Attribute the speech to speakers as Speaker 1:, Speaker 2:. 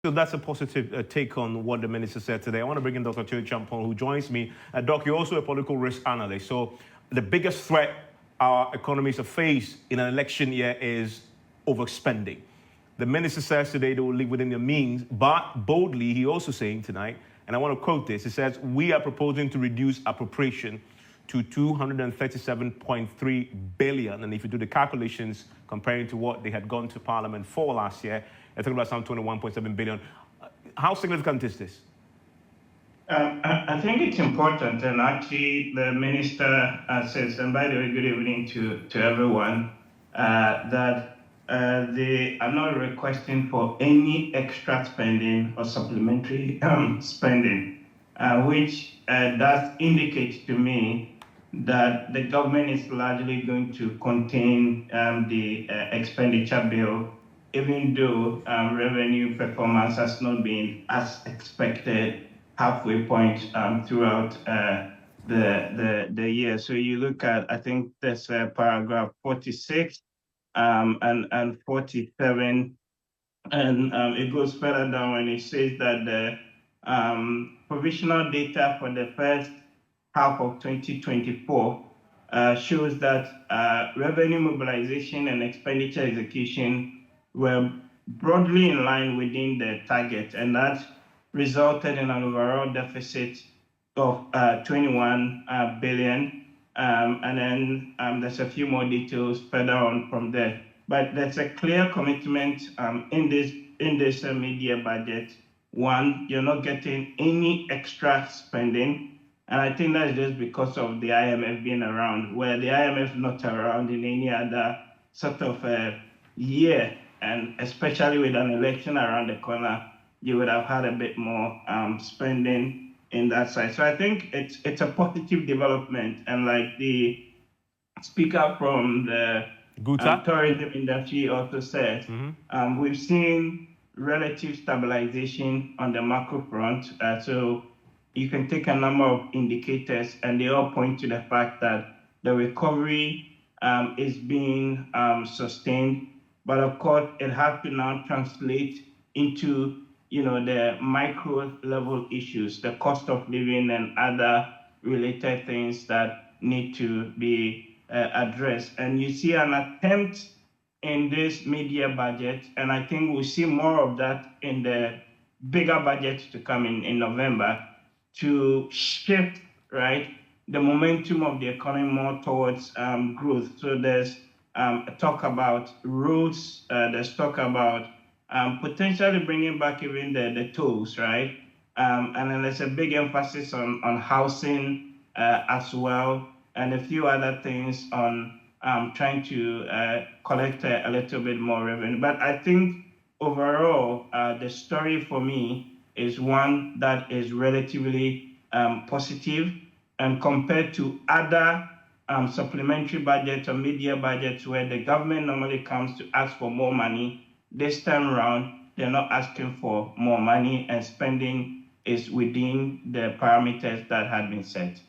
Speaker 1: So that's a positive take on what the minister said today. I want to bring in Dr. Theo Acheampong, who joins me. Doc, you're also a political risk analyst. So the biggest threat our economies are faced in an election year is overspending. The minister says today they will live within their means, but boldly, he also saying tonight, and I want to quote this, he says, we are proposing to reduce appropriation to 237.3 billion. And if you do the calculations comparing to what they had gone to Parliament for last year, they're talking about some 21.7 billion. How significant is this?
Speaker 2: I think it's important, and actually the minister says, and by the way, good evening to everyone, that they are not requesting for any extra spending or supplementary spending, which does indicate to me that the government is largely going to contain the expenditure bill, even though revenue performance has not been as expected halfway point throughout the year. So you look at, I think there's paragraph 46 and 47, and it goes further down and it says that the provisional data for the first half of 2024 shows that revenue mobilization and expenditure execution were broadly in line within the target, and that resulted in an overall deficit of 21 billion. And then there's a few more details further on from there. But there's a clear commitment in this media budget. One, you're not getting any extra spending. And I think that's just because of the IMF being around, where the IMF not around in any other sort of year, and especially with an election around the corner, you would have had a bit more spending in that side. So I think it's a positive development. And like the speaker from the tourism industry also said, we've seen relative stabilization on the macro front. So you can take a number of indicators and they all point to the fact that the recovery is being sustained. But of course, it has to now translate into the micro level issues, the cost of living and other related things that need to be addressed. And you see an attempt in this media budget, and I think we'll see more of that in the bigger budget to come in November, to shift, right, the momentum of the economy more towards growth. So there's talk about roads, there's talk about potentially bringing back even the tolls, right? And then there's a big emphasis on housing as well, and a few other things on trying to collect a little bit more revenue. But I think overall, the story for me is one that is relatively positive, and compared to other supplementary budgets or media budgets where the government normally comes to ask for more money, this time around, they're not asking for more money, and spending is within the parameters that had been set.